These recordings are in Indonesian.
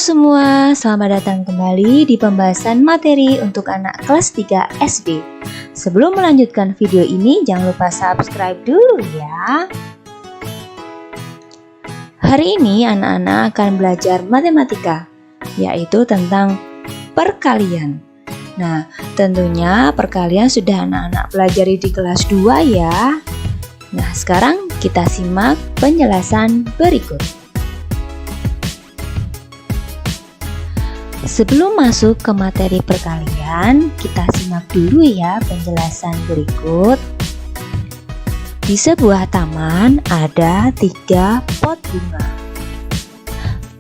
semua, selamat datang kembali di pembahasan materi untuk anak kelas 3 SD. Sebelum melanjutkan video ini, jangan lupa subscribe dulu ya. Hari ini anak-anak akan belajar matematika, yaitu tentang perkalian. Nah, tentunya perkalian sudah anak-anak pelajari di kelas 2 ya. Nah, sekarang kita simak penjelasan berikut. Sebelum masuk ke materi perkalian, kita simak dulu ya penjelasan berikut. Di sebuah taman ada 3 pot bunga.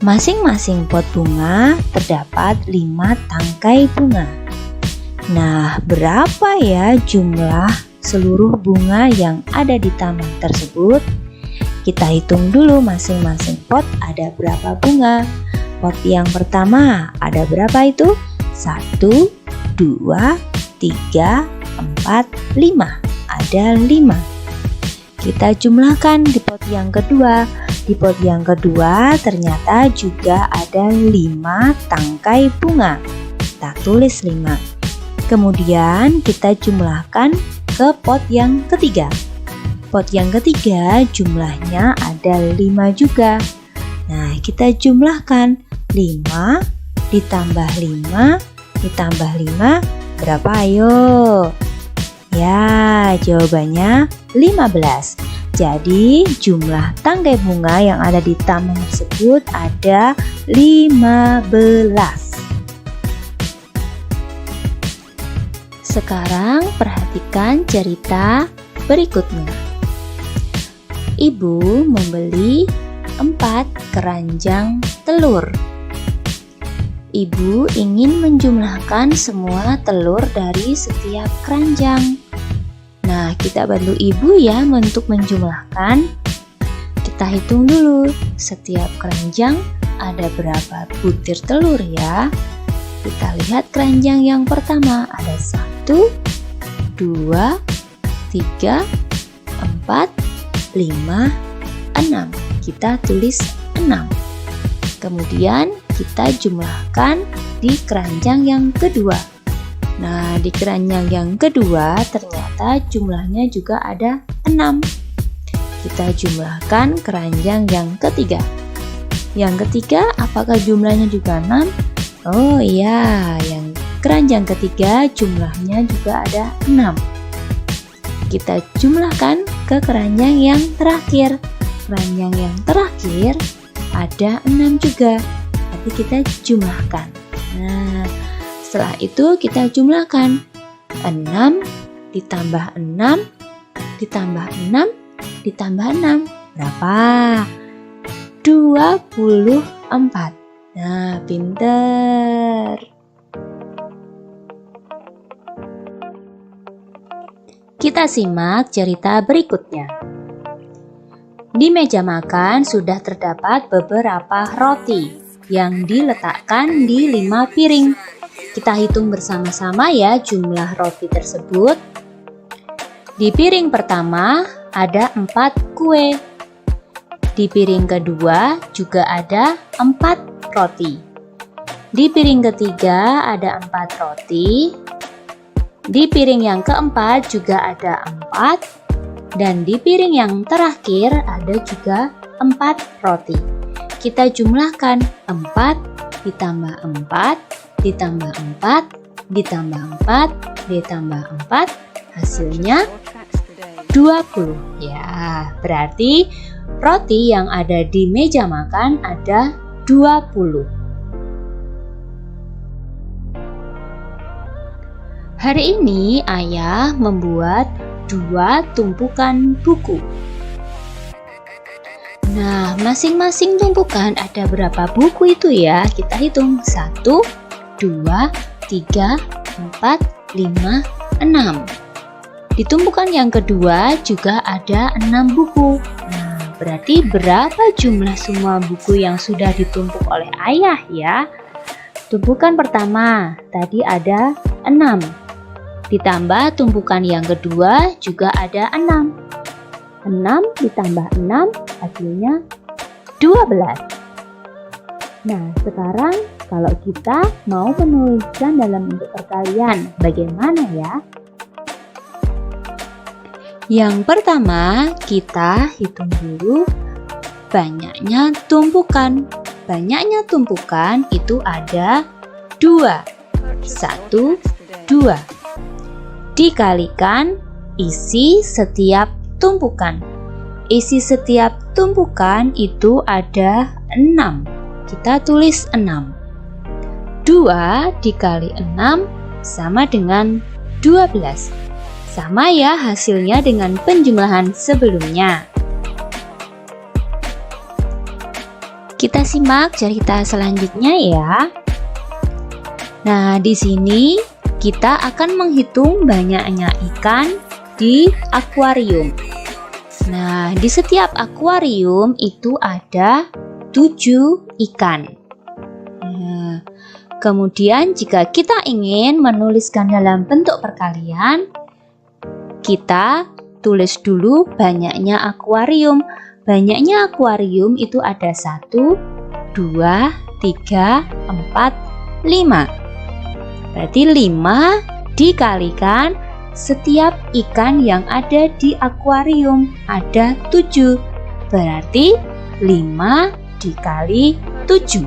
Masing-masing pot bunga terdapat 5 tangkai bunga. Nah, berapa ya jumlah seluruh bunga yang ada di taman tersebut? Kita hitung dulu masing-masing pot ada berapa bunga. Pot yang pertama ada berapa itu? 1, 2, 3, 4, 5. Ada 5. Kita jumlahkan di pot yang kedua. Di pot yang kedua ternyata juga ada 5 tangkai bunga. Kita tulis 5. Kemudian kita jumlahkan ke pot yang ketiga. Pot yang ketiga jumlahnya ada 5 juga. Nah, kita jumlahkan 5 ditambah 5 ditambah 5 berapa ayo? Ya, jawabannya 15. Jadi jumlah tangkai bunga yang ada di taman tersebut ada 15. Sekarang perhatikan cerita berikutnya. Ibu membeli 4 keranjang telur. Ibu ingin menjumlahkan semua telur dari setiap keranjang. Nah, kita bantu ibu ya untuk menjumlahkan. Kita hitung dulu, setiap keranjang ada berapa butir telur ya. Kita lihat keranjang yang pertama ada 1, 2, 3, 4, 5, 6. Kita tulis 6. Kemudian kita jumlahkan di keranjang yang kedua. Nah, di keranjang yang kedua ternyata jumlahnya juga ada 6. Kita jumlahkan keranjang yang ketiga. Yang ketiga apakah jumlahnya juga 6? Oh iya, yang keranjang ketiga jumlahnya juga ada 6. Kita jumlahkan ke keranjang yang terakhir. Keranjang yang terakhir ada 6 juga. Tapi kita jumlahkan. Nah, setelah itu kita jumlahkan 6 ditambah 6 ditambah 6 ditambah 6 berapa? 24. Nah, pinter. Kita simak cerita berikutnya. Di meja makan sudah terdapat beberapa roti yang diletakkan di 5 piring. Kita hitung bersama-sama ya jumlah roti tersebut. Di piring pertama ada 4 kue. Di piring kedua juga ada 4 roti. Di piring ketiga ada 4 roti. Di piring yang keempat juga ada 4. Dan di piring yang terakhir ada juga 4 roti. Kita jumlahkan 4 ditambah 4 ditambah 4 ditambah 4 ditambah 4 hasilnya 20. Ya, berarti roti yang ada di meja makan ada 20. Hari ini ayah membuat 2 tumpukan buku. Nah, masing-masing tumpukan ada berapa buku itu ya? Kita hitung 1, 2, 3, 4, 5, 6. Di tumpukan yang kedua juga ada 6 buku. Nah, berarti berapa jumlah semua buku yang sudah ditumpuk oleh ayah ya? Tumpukan pertama tadi ada 6. Ditambah tumpukan yang kedua juga ada 6. 6 ditambah 6 hasilnya 12. Nah, sekarang kalau kita mau menuliskan dalam bentuk perkalian, bagaimana ya? Yang pertama, kita hitung dulu banyaknya tumpukan. Banyaknya tumpukan itu ada 2. 1, 2. Dikalikan isi setiap tumpukan. Isi setiap tumpukan itu ada 6. Kita tulis 6. 2 dikali 6 sama dengan 12. Sama ya hasilnya dengan penjumlahan sebelumnya. Kita simak cerita selanjutnya ya. Nah, di sini kita akan menghitung banyaknya ikan di akuarium. Nah, di setiap akuarium itu ada 7 ikan. Nah, kemudian jika kita ingin menuliskan dalam bentuk perkalian, kita tulis dulu banyaknya akuarium. Banyaknya akuarium itu ada 1, 2, 3, 4, 5. Berarti 5 dikalikan setiap ikan yang ada di akuarium ada 7. Berarti 5 dikali 7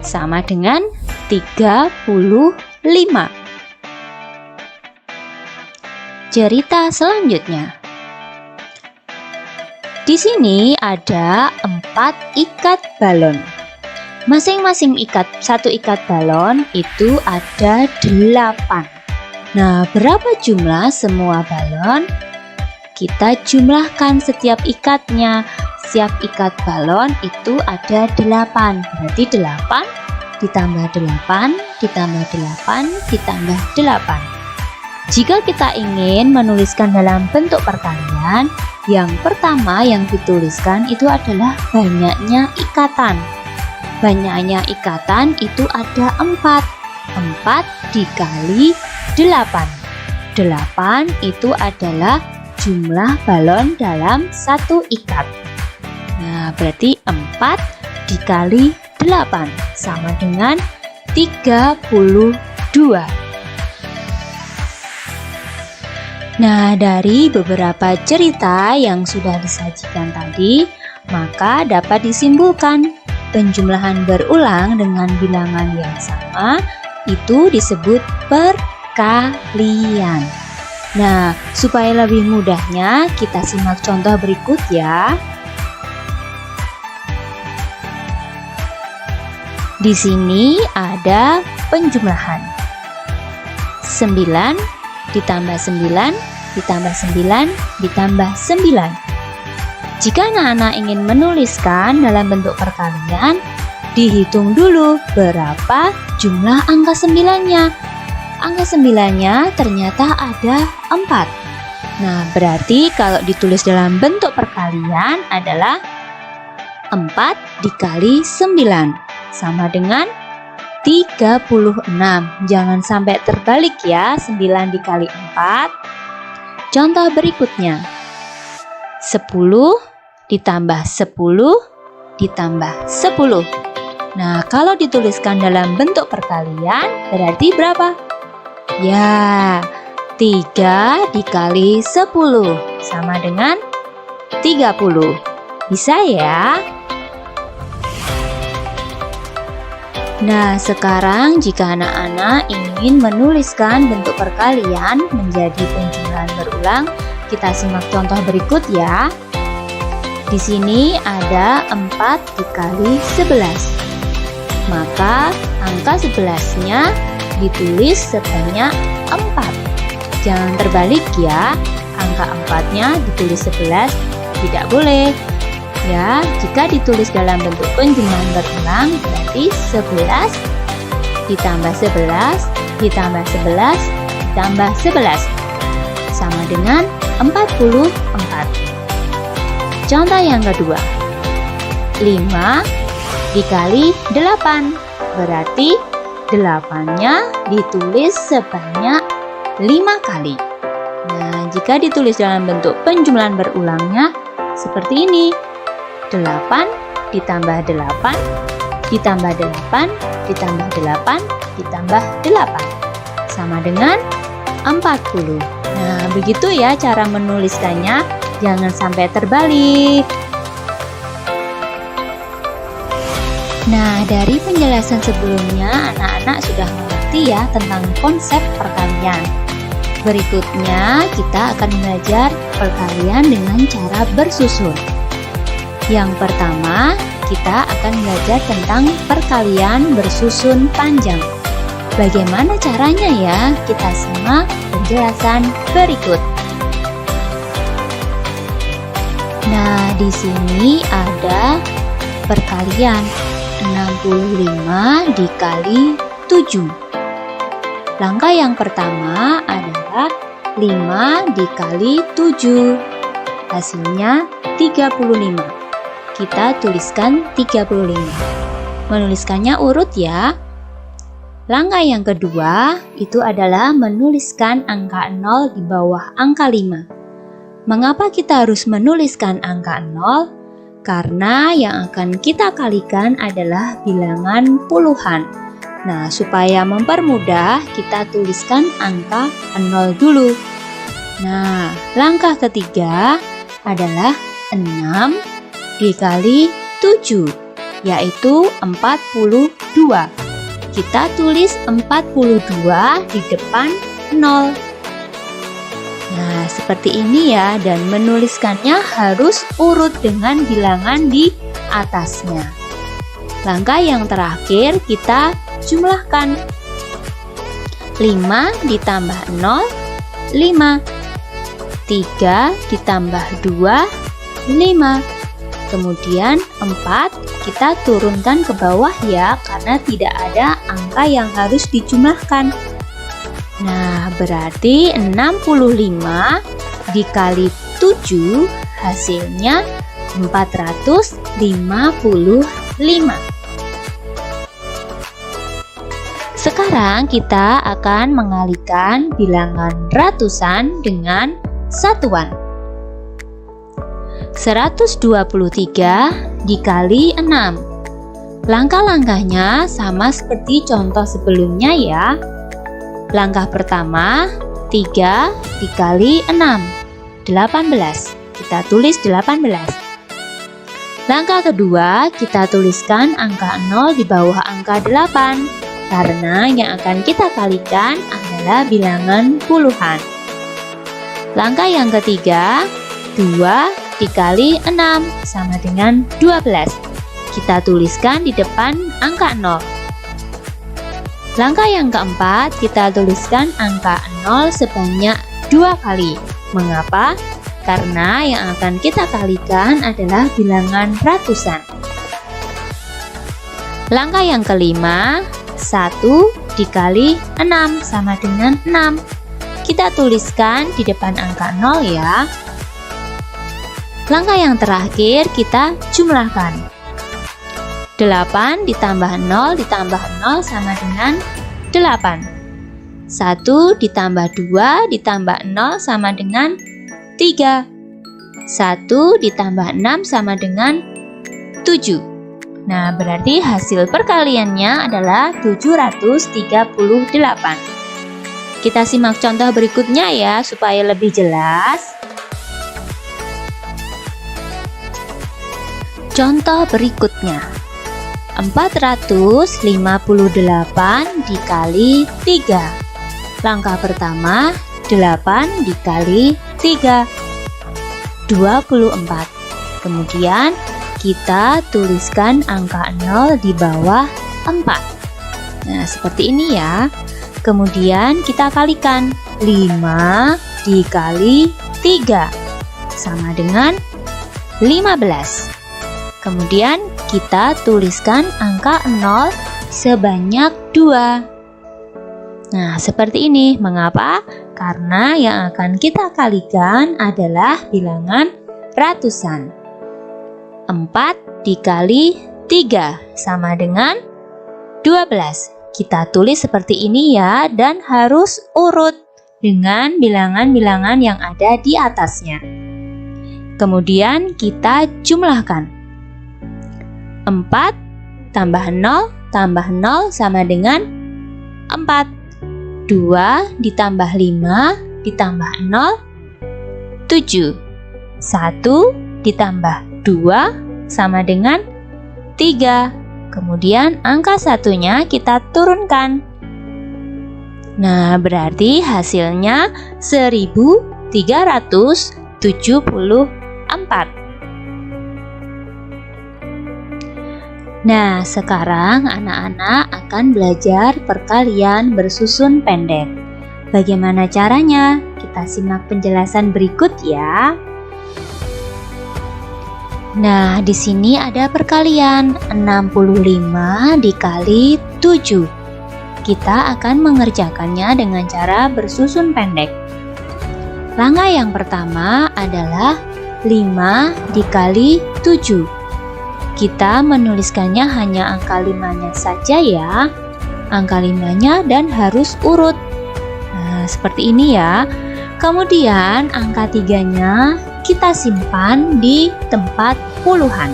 sama dengan 35. Cerita selanjutnya. Di sini ada 4 ikat balon. Masing-masing satu ikat balon itu ada 8. Nah, berapa jumlah semua balon? Kita jumlahkan setiap ikatnya. Setiap ikat balon itu ada 8. Berarti 8 ditambah 8 ditambah 8 ditambah 8. Jika kita ingin menuliskan dalam bentuk perkalian, yang pertama yang dituliskan itu adalah banyaknya ikatan. Banyaknya ikatan itu ada 4. 4 dikali 8. 8 itu adalah jumlah balon dalam satu ikat. Nah, berarti 4 dikali 8 sama dengan 32. Nah, dari beberapa cerita yang sudah disajikan tadi, maka dapat disimpulkan penjumlahan berulang dengan bilangan yang sama itu disebut perkalian. Nah, supaya lebih mudahnya kita simak contoh berikut ya. Di sini ada penjumlahan. 9 ditambah 9 ditambah 9 ditambah 9. Jika anak-anak ingin menuliskan dalam bentuk perkalian, dihitung dulu berapa jumlah angka 9-nya. Angka 9-nya ternyata ada 4. Nah, berarti kalau ditulis dalam bentuk perkalian adalah 4 dikali 9 sama dengan 36. Jangan sampai terbalik ya, 9 dikali 4. Contoh berikutnya. 10 ditambah 10 ditambah 10. Nah, kalau dituliskan dalam bentuk perkalian berarti berapa? Ya, 3 dikali 10 sama dengan 30. Bisa ya? Nah, sekarang jika anak-anak ingin menuliskan bentuk perkalian menjadi penjumlahan berulang, kita simak contoh berikut ya. Di sini ada 4 dikali 11. Maka angka 11-nya ditulis sebanyak 4. Jangan terbalik ya, angka 4-nya ditulis 11, tidak boleh. Ya, jika ditulis dalam bentuk penjumlahan berulang berarti 11 ditambah 11 ditambah 11 ditambah 11 sama dengan 44. Contoh yang kedua. 5 dikali 8 berarti 8-nya ditulis sebanyak 5 kali. Nah, jika ditulis dalam bentuk penjumlahan berulangnya seperti ini. 8 ditambah 8 ditambah 8, ditambah 8, ditambah 8. Sama dengan 40. Nah, begitu ya cara menuliskannya. Jangan sampai terbalik. Nah, dari penjelasan sebelumnya, anak-anak sudah mengerti ya tentang konsep perkalian. Berikutnya, kita akan belajar perkalian dengan cara bersusun. Yang pertama, kita akan belajar tentang perkalian bersusun panjang. Bagaimana caranya ya? Kita simak penjelasan berikut. Nah, di sini ada perkalian 65 dikali 7. Langkah yang pertama adalah 5 dikali 7. Hasilnya 35. Kita tuliskan 35. Menuliskannya urut ya. Langkah yang kedua itu adalah menuliskan angka 0 di bawah angka 5. Mengapa kita harus menuliskan angka 0? Karena yang akan kita kalikan adalah bilangan puluhan. Nah, supaya mempermudah, kita tuliskan angka 0 dulu. Nah, langkah ketiga adalah 6 dikali 7, yaitu 42. Kita tulis 42 di depan 0. Nah, seperti ini ya, dan menuliskannya harus urut dengan bilangan di atasnya. Langkah yang terakhir kita jumlahkan. 5 ditambah 0, 5. 3 ditambah 2, 5. Kemudian 4 kita turunkan ke bawah ya, karena tidak ada angka yang harus dijumlahkan. Nah, berarti 65 dikali 7 hasilnya 455. Sekarang kita akan mengalihkan bilangan ratusan dengan satuan. 123 dikali 6. Langkah-langkahnya sama seperti contoh sebelumnya ya. Langkah pertama, 3 dikali 6, 18. Kita tulis 18. Langkah kedua, kita tuliskan angka 0 di bawah angka 8. Karena yang akan kita kalikan adalah bilangan puluhan. Langkah yang ketiga, 2 dikali 6 sama dengan 12. Kita tuliskan di depan angka 0. Langkah yang keempat, kita tuliskan angka 0 sebanyak 2 kali. Mengapa? Karena yang akan kita kalikan adalah bilangan ratusan. Langkah yang kelima, 1 dikali 6 sama dengan 6. Kita tuliskan di depan angka 0 ya. Langkah yang terakhir kita jumlahkan. 8 ditambah 0 ditambah 0 sama dengan 8. 1 ditambah 2 ditambah 0 sama dengan 3. 1 ditambah 6 sama dengan 7. Nah, berarti hasil perkaliannya adalah 738. Kita simak contoh berikutnya ya, supaya lebih jelas. Contoh berikutnya, 458 dikali 3. Langkah pertama, 8 dikali 3, 24. Kemudian kita tuliskan angka 0 di bawah 4. Nah, seperti ini ya. Kemudian kita kalikan. 5 dikali 3 sama dengan 15. Kemudian kita tuliskan angka 0 sebanyak 2. Nah, seperti ini. Mengapa? Karena yang akan kita kalikan adalah bilangan ratusan. 4 dikali 3 sama dengan 12. Kita tulis seperti ini ya, dan harus urut dengan bilangan-bilangan yang ada di atasnya. Kemudian kita jumlahkan. 4 tambah 0 sama dengan 4. 2 ditambah 5 ditambah 0, 7. 1 ditambah 2 sama dengan 3. Kemudian angka satunya kita turunkan. Nah, berarti hasilnya 1374. Nah, sekarang anak-anak akan belajar perkalian bersusun pendek. Bagaimana caranya? Kita simak penjelasan berikut ya. Nah, di sini ada perkalian 65 dikali 7. Kita akan mengerjakannya dengan cara bersusun pendek. Langkah yang pertama adalah 5 dikali 7. Kita menuliskannya hanya angka 5-nya saja ya. Angka 5-nya dan harus urut. Nah, seperti ini ya. Kemudian angka 3-nya kita simpan di tempat puluhan.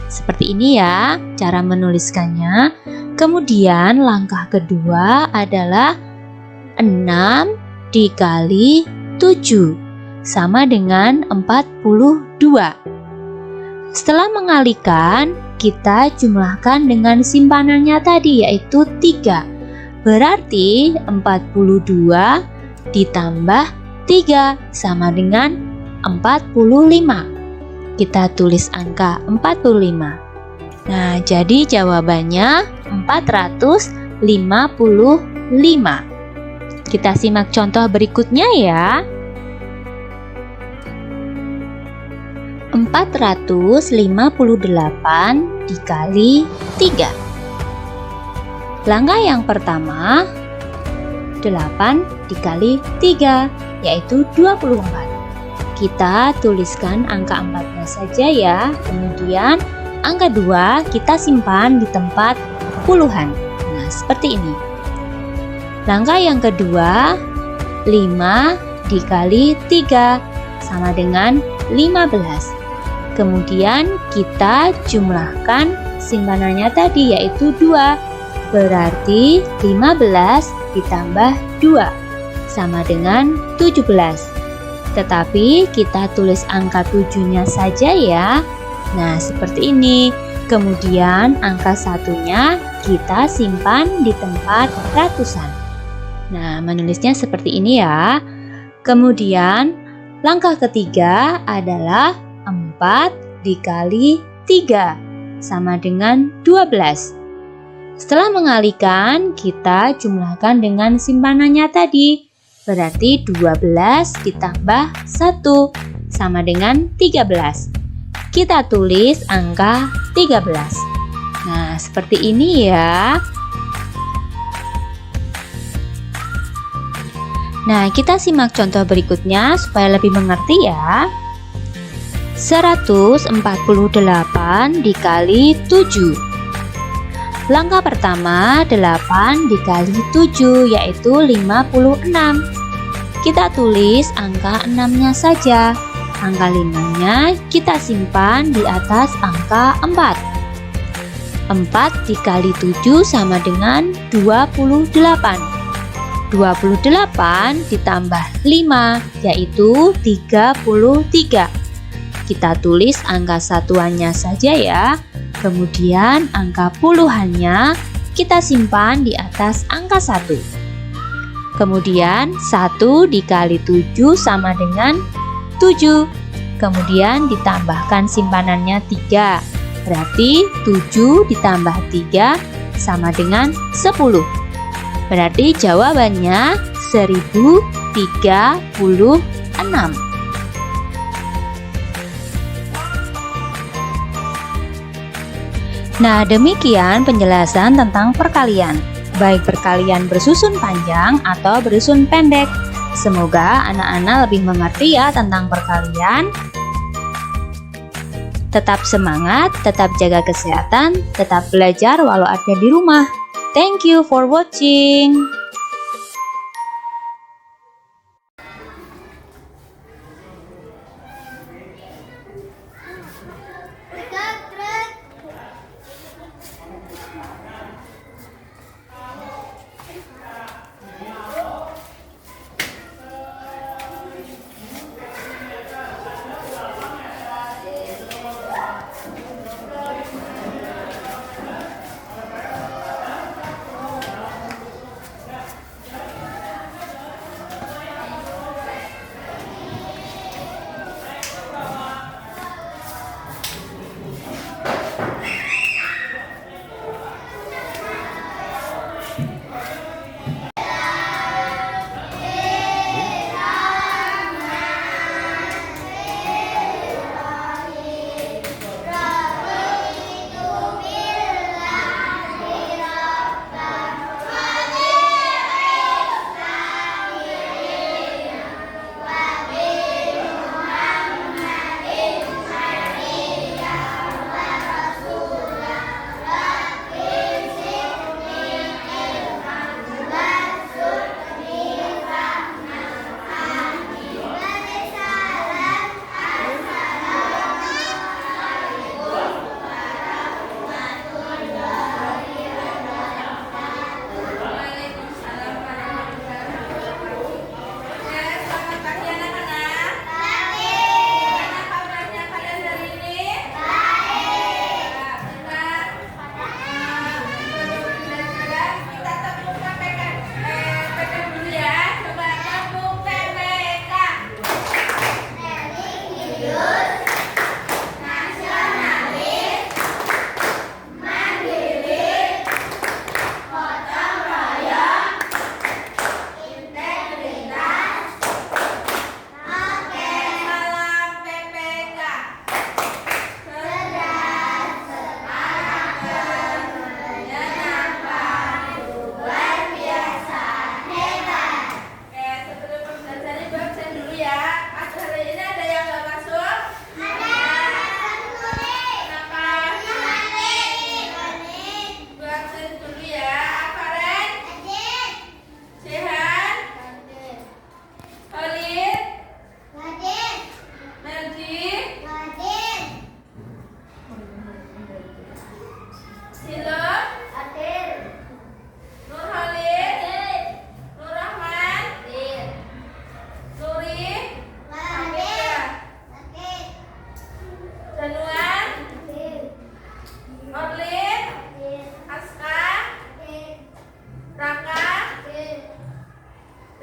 Seperti ini ya cara menuliskannya. Kemudian langkah kedua adalah 6 dikali 7 sama dengan 42. Setelah mengalikan, kita jumlahkan dengan simpanannya tadi yaitu 3. Berarti 42 ditambah 3 sama dengan 45. Kita tulis angka 45. Nah, jadi jawabannya 455. Kita simak contoh berikutnya ya. 458 dikali 3. Langkah yang pertama 8 dikali 3 yaitu 24. Kita tuliskan angka 4-nya saja ya. Kemudian angka 2 kita simpan di tempat puluhan. Nah, seperti ini. Langkah yang kedua 5 dikali 3 sama dengan 15. Kemudian kita jumlahkan simpanannya tadi yaitu 2. Berarti 15 ditambah 2 sama dengan 17. Tetapi kita tulis angka 7-nya saja ya. Nah, seperti ini. Kemudian angka satunya kita simpan di tempat ratusan. Nah, menulisnya seperti ini ya. Kemudian langkah ketiga adalah 4 dikali 3 sama dengan 12. Setelah mengalikan, kita jumlahkan dengan simpanannya tadi. Berarti 12 ditambah 1 sama dengan 13. Kita tulis angka 13. Nah, seperti ini ya. Nah, kita simak contoh berikutnya supaya lebih mengerti ya. 148 dikali 7. Langkah pertama 8 dikali 7 yaitu 56. Kita tulis angka 6-nya saja. Angka 5-nya kita simpan di atas angka 4. 4 dikali 7 sama dengan 28. 28 ditambah 5 yaitu 33. Kita tulis angka satuannya saja ya. Kemudian angka puluhannya kita simpan di atas angka 1. Kemudian 1 dikali 7 sama dengan 7. Kemudian ditambahkan simpanannya 3. Berarti 7 ditambah 3 sama dengan 10. Berarti jawabannya 1036. Nah, demikian penjelasan tentang perkalian, baik perkalian bersusun panjang atau bersusun pendek. Semoga anak-anak lebih mengerti ya tentang perkalian. Tetap semangat, tetap jaga kesehatan, tetap belajar walau ada di rumah. Thank you for watching.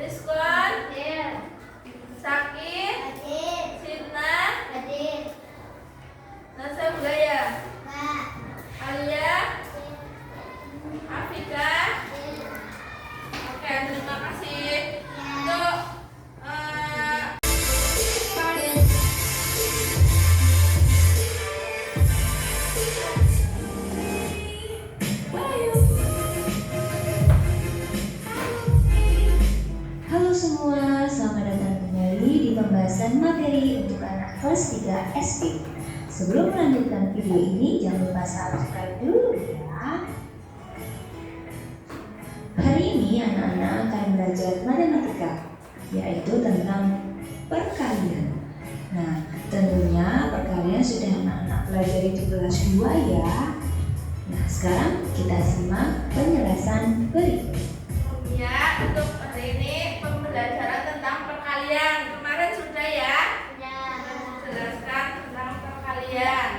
Rizkon, Sakit, Sina, Nasa Budaya, Alia, Afika. Oke, terima kasih untuk Halo semua, selamat datang kembali di pembahasan materi untuk anak kelas 3 SD. Sebelum melanjutkan video ini, jangan lupa subscribe dulu ya. Hari ini anak-anak akan belajar matematika, yaitu tentang perkalian. Nah, tentunya perkalian sudah anak-anak pelajari di kelas 2 ya. Nah, sekarang kita simak penjelasan berikut. ya, untuk hari ini pembelajaran tentang perkalian. Kemarin sudah ya? Menjelaskan tentang perkalian.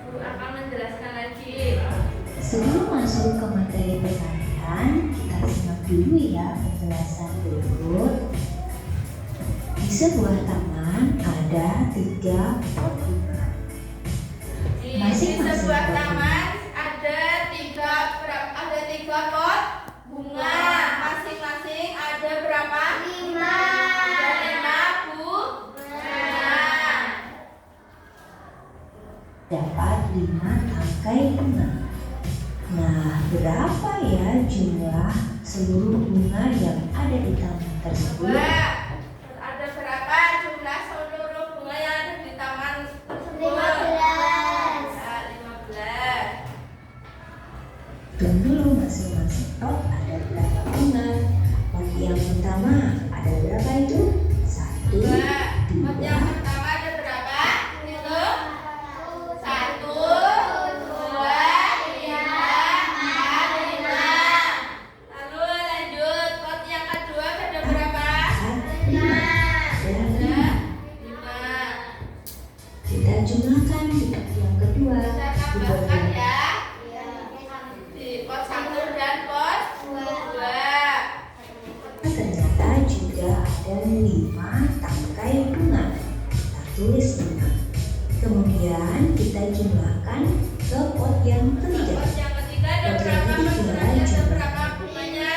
Ibu akan menjelaskan lagi. Sebelum masuk ke materi perkalian, kita simak dulu ya penjelasan berikut. Di sebuah taman ada 3 pot bunga. Di sebuah taman ada tiga pot bunga. Masing-masing ada berapa? 5. Ada 5 bunga. Dapat 5 tangkai bunga. Nah, berapa ya jumlah seluruh bunga yang ada di taman tersebut? Ada berapa jumlah seluruh bunga yang ada di taman tersebut? 15. Hitung dulu masing-masing pot ada berapa bunga. Pot yang pertama ada berapa itu? 1, 2, Pot yang pertama ada berapa? Itu 1, 2, 3, 4, 5. Lalu lanjut, pot yang kedua ada berapa? 5. Kita jumlahkan di pot yang kedua. Kita tambahkan ya. Di pot 1 dan pot 2. Ternyata juga ada 5 tangkai bunga. Kita tulis 5. Kemudian kita jumlahkan ke pot yang ketiga. Pot yang ketiga ada Pot yang berapa? ketiga Ada jumlah berapa bunganya?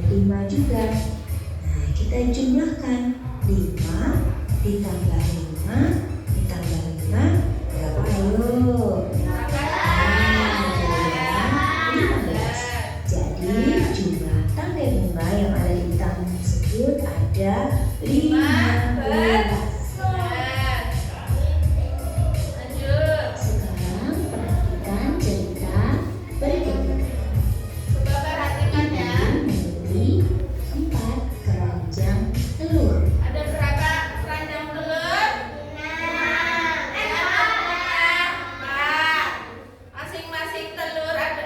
5. 5 juga. Nah, kita jumlahkan 5 ditambah 5 ditambah 5 berapa ayo? 15. Jadi jumlah tangkai bunga yang ada di taman tersebut ada 15. Lanjut. Sekarang perhatikan cerita berikutnya. Coba perhatikan ya. Memiliki 4 keranjang telur. Ada berapa keranjang telur? 4. Masing-masing telur ada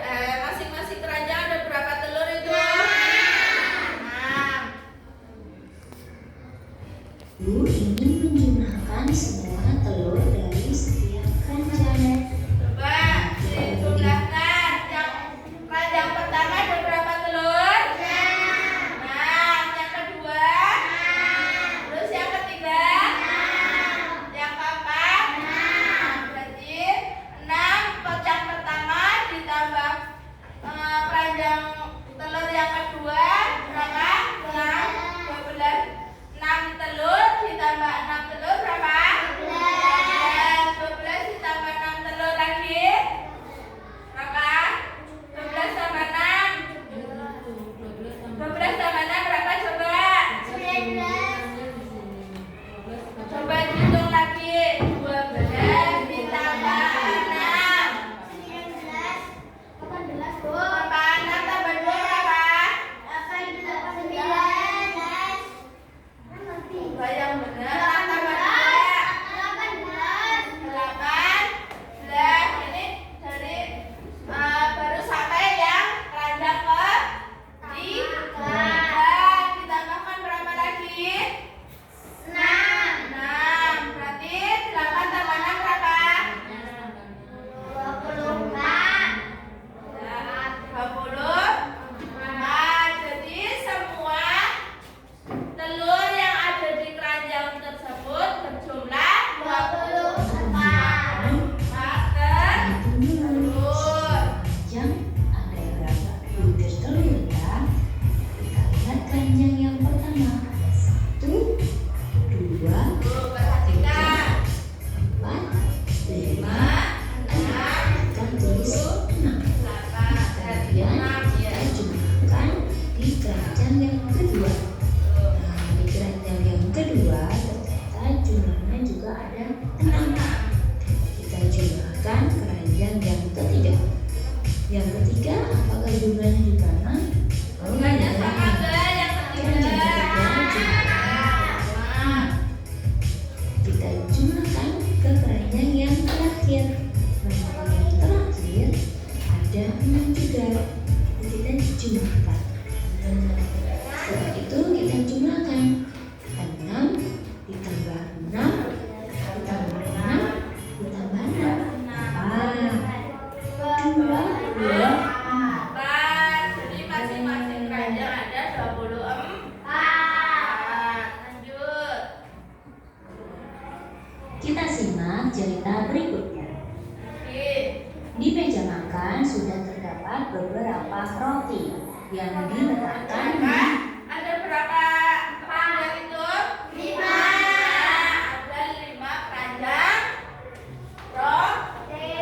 masing-masing keranjang ada berapa telur itu? 6. Ibu ingin menjumlahkan semua telur dari setiap keranjang. Coba dijumlahkan. Yang keranjang pertama ada berapa telur? 6. Yang kedua? Terus yang ketiga? Yang keempat? Berarti 6 pot yang pertama ditambah keranjang telur yang kedua berapa? 6. 6 telur ditambah 6 telur berapa? 12. 12 ditambah 6 telur lagi berapa? 12 tambah 6. 12 tambah 6 berapa coba? 19. Coba hitung lagi. 12 ditambah 6. 18. 6 tambah jumlahkan. Setelah itu kita jumlahkan. 6 ditambah 6 ditambah 6 ditambah 6. 24. Jadi masing-masing keranjang ada 24. Lanjut. Kita simak cerita berikutnya. Oke. Di meja makan sudah terdapat beberapa roti yang diletakkan di Ada berapa keranjang itu? 5. Ada 5 keranjang roti.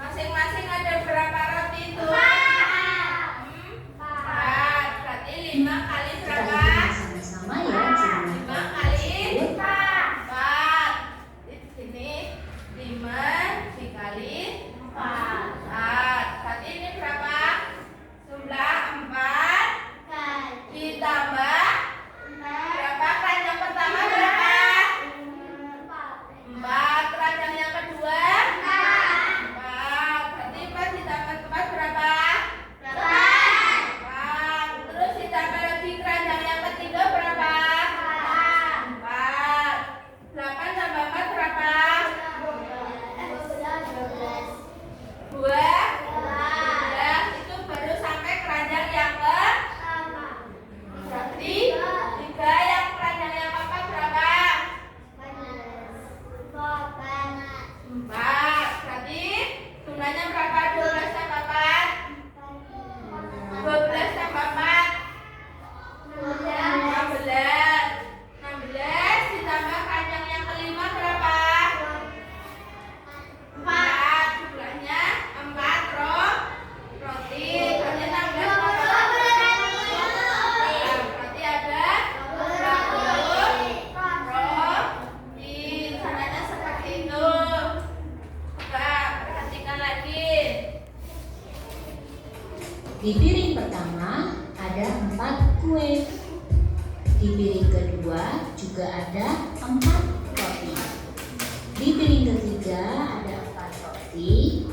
Masing-masing ada berapa roti itu? 4. Berarti 5 kali kita berapa? hitung sama-sama ya 5 kali 4. Di sini 5 dikali 4. Berarti ini berapa? Jumlah 4 ditambah berapa? Keranjang pertama berapa? 4. Keranjang yang kedua 4. Berarti 4 ditambah 4 berapa? 4. Terus ditambah lagi keranjang yang ketiga berapa? 4. 8 tambah 4 berapa? 12. Itu baru sampai keranjang yang ke berarti 3. Yang keranjang yang keempat berapa? 4. Berarti jumlahnya berapa? 12 tambah 4? 12 tambah 4? 16. 16 ditambah keranjang yang kelima berapa? 4. Jumlahnya 4 roti. Berarti 16 tambah 4. Berarti ada 20 roti. Caranya seperti itu. Coba perhatikan lagi. Di piring pertama ada 4 kue. Di piring kedua juga ada 4 roti. Di piring ketiga ada 4 roti.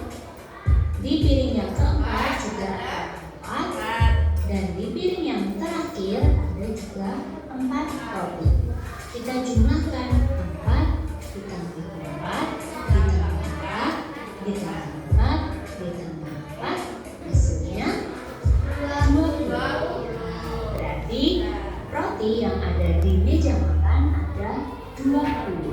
Di piring yang keempat juga ada 4. Dan di piring yang terakhir ada juga 4 roti. Kita jumlahkan 4 ditambah 4 ditambah 4 ditambah 4 ditambah 4 hasilnya 20. Berarti roti yang ada di meja makan ada 20.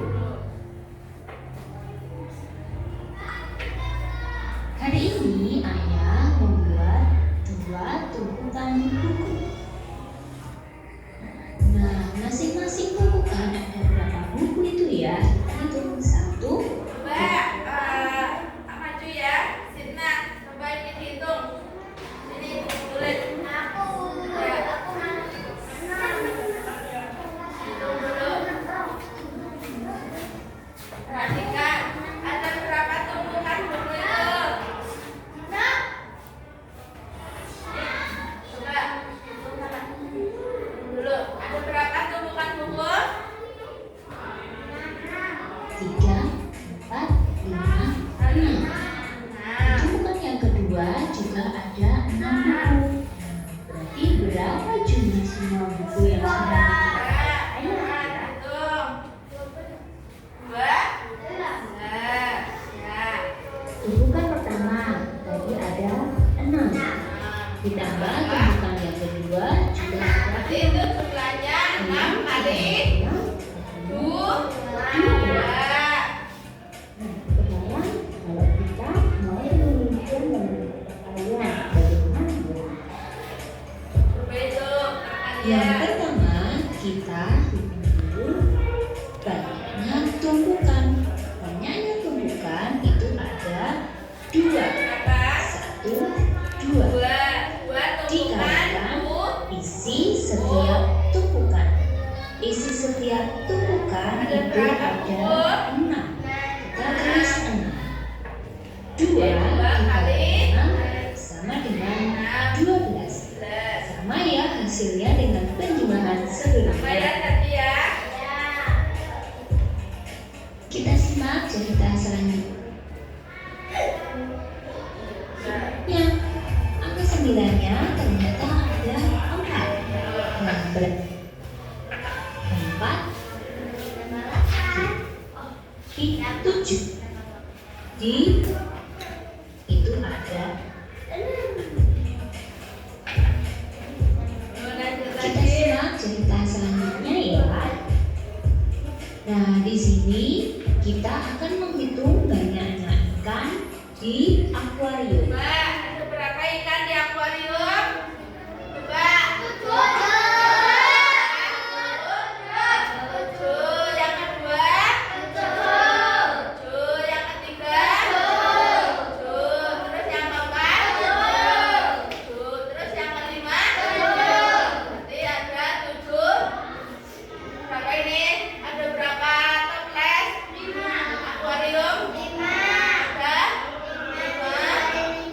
Hari ini ayah membuat 2 tumpukan buku. Nah, masing-masing tumpukan ada berapa buku itu ya? Kita hitung 1, Coba maju ya. Sidna, coba dihitung. Sini tulis. Hitung dulu. Perhatikan, ada berapa tumpukan buku itu? Coba hitung dulu. Ada berapa tumpukan buku? 3, 4, 5, 6. Nah, Tumpukan yang kedua juga ada 6 buku. Berarti berapa jumlah semua buku yang sudah dikeluarkan? Ayo kita. hitung. 12. Ya. Tumpukan pertama tadi ada 6. Ditambah tumpukan yang kedua juga ada Berarti itu jumlahnya 6 kali 2. Nah, sekarang kalau kita mau menunjukkan kalian bagaimana ya? Coba itu Yang kalian. pertama kita hitung dulu banyaknya tumpukan. Banyaknya tumpukan itu ada 2. Berapa? 1, 2. 2 tumpukan Dikalikan buku. isi setiap tumpukan. Isi setiap tumpukan itu ada 6. Kita tulis 6. 2 2 kali sama dengan 12. Sama ya hasilnya dengan penjumlahan Apa ya sebelumnya. tadi ya? Kita simak cerita selanjutnya. Angka 9-nya ternyata ada 4. Nah, berarti 4 7 di itu ada. Kita simak cerita selanjutnya ya. Nah, di sini kita akan menghitung banyaknya ikan di akuarium. Mbak, ada berapa ikan di akuarium? Mbak, 7. Yang kedua? 7. Yang ketiga? 7. Terus yang keempat? 7. Terus yang kelima? 7. Berarti ada 7. Berapa ini? Ada berapa toples? 5. Akuarium? 5. Ada 5.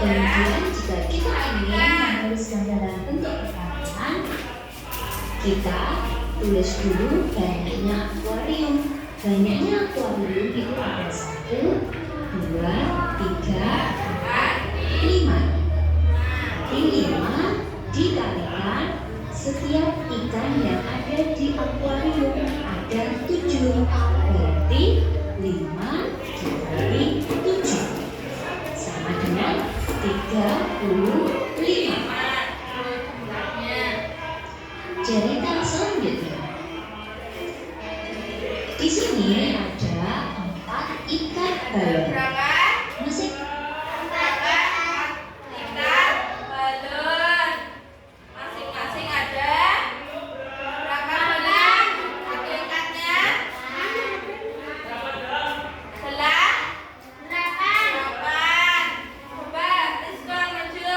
Kemudian jika kita ingin menuliskan dalam bentuk pertanyaan, kita tulis dulu banyaknya akuarium. Banyaknya akuarium itu ada 1, 2, 3, 4, 5. Di 5 dikalikan setiap ikan yang ada di akuarium ada 7. Berarti 5 dikali 7 sama dengan 35. Cerita selanjutnya. Di sini ada 4 ikan balon. Berapa? Masih Berapa ikan balon? Masing-masing ada berapa balon? Satu ikatnya? 8. Coba, Rizwan maju.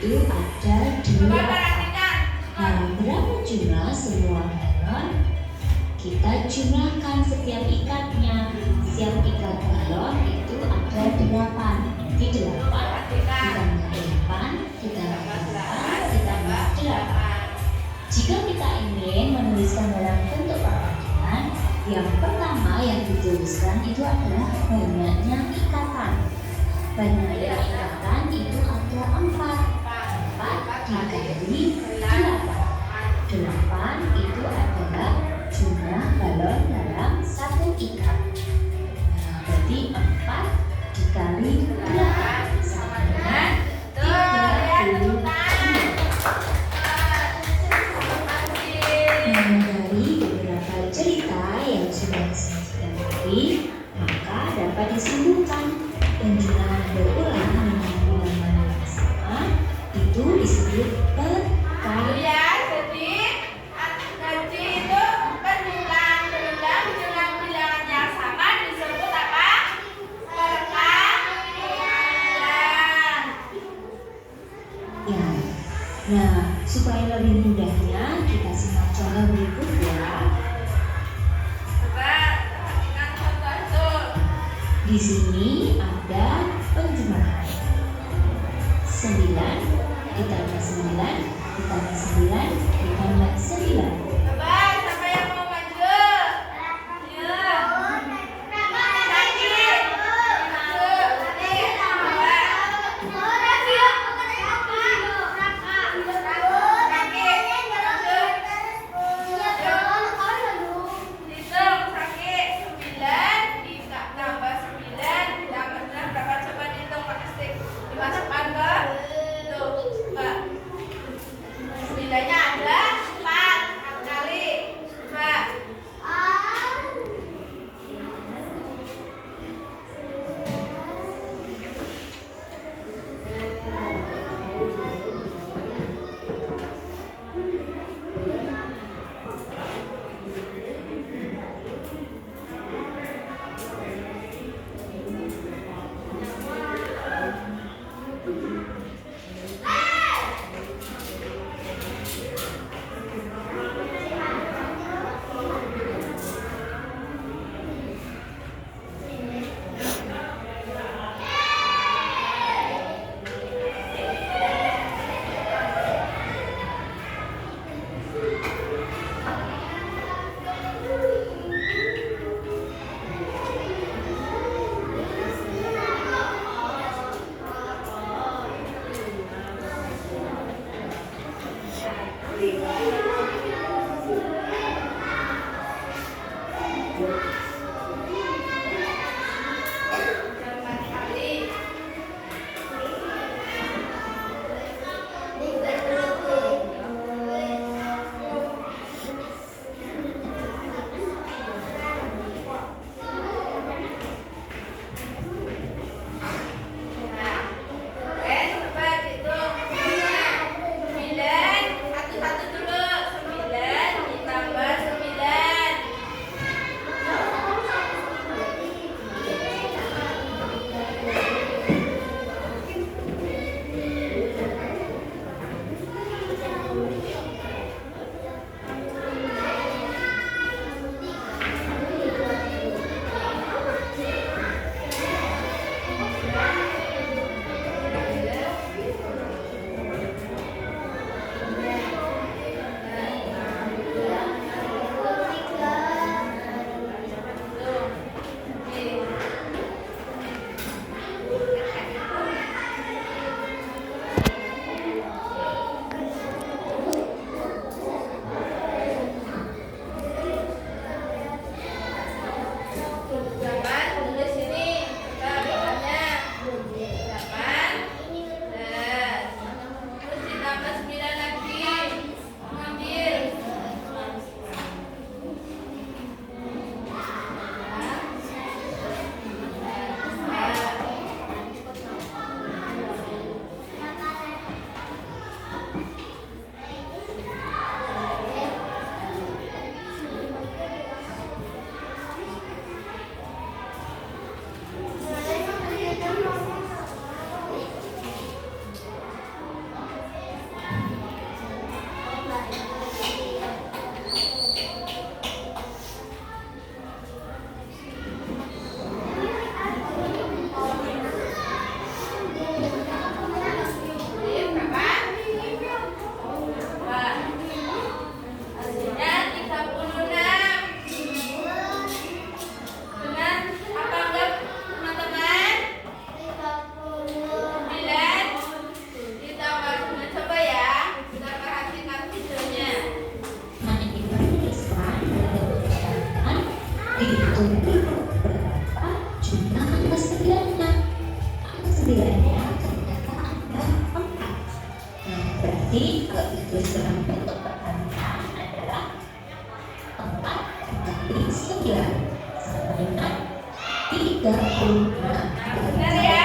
itu ada Coba 8. perhatikan. Nah, berapa jumlah semua balon? Kita jumlahkan setiap ikatnya. Setiap ikat balon itu ada 8. Jadi 8 ditambah 8 ditambah 8 ditambah 8. Jika kita ingin menuliskan dalam bentuk perhatian, yang pertama yang dituliskan itu adalah banyaknya ikatan. Banyaknya ikatan itu ada 4. 4 dikali 8. 8 itu adalah jumlah balon dalam satu ikat. Nah, berarti 4 dikali 8 sama dengan 32. Nah, dari beberapa cerita yang sudah disajikan tadi, maka dapat disimpulkan penjumlahan berulang dengan bilangan yang sama itu disebut perkalian. Ya, jadi itu penjulang dengan bilangan yang sama disebut apa? Perkalian. Ya. Nah, supaya lebih mudahnya kita simak contoh berikut ya. Coba perhatikan contoh itu. Di sini ada penjumlahan 9 ditambah 9 ditambah 9 ditambah 9. Coba siapa yang mau maju? Ya. Kaki. Maju. Hitung kaki 9 ditambah 9 ditambah 9 berapa? Coba dihitung pakai stick. Dimasukkan ke itu. Coba. 9-nya ada 4. 9-nya ternyata ada 4. Nah, berarti keitus dalam bentuk pertanyaan adalah 4 kali 9 sama dengan 36. Benar ya?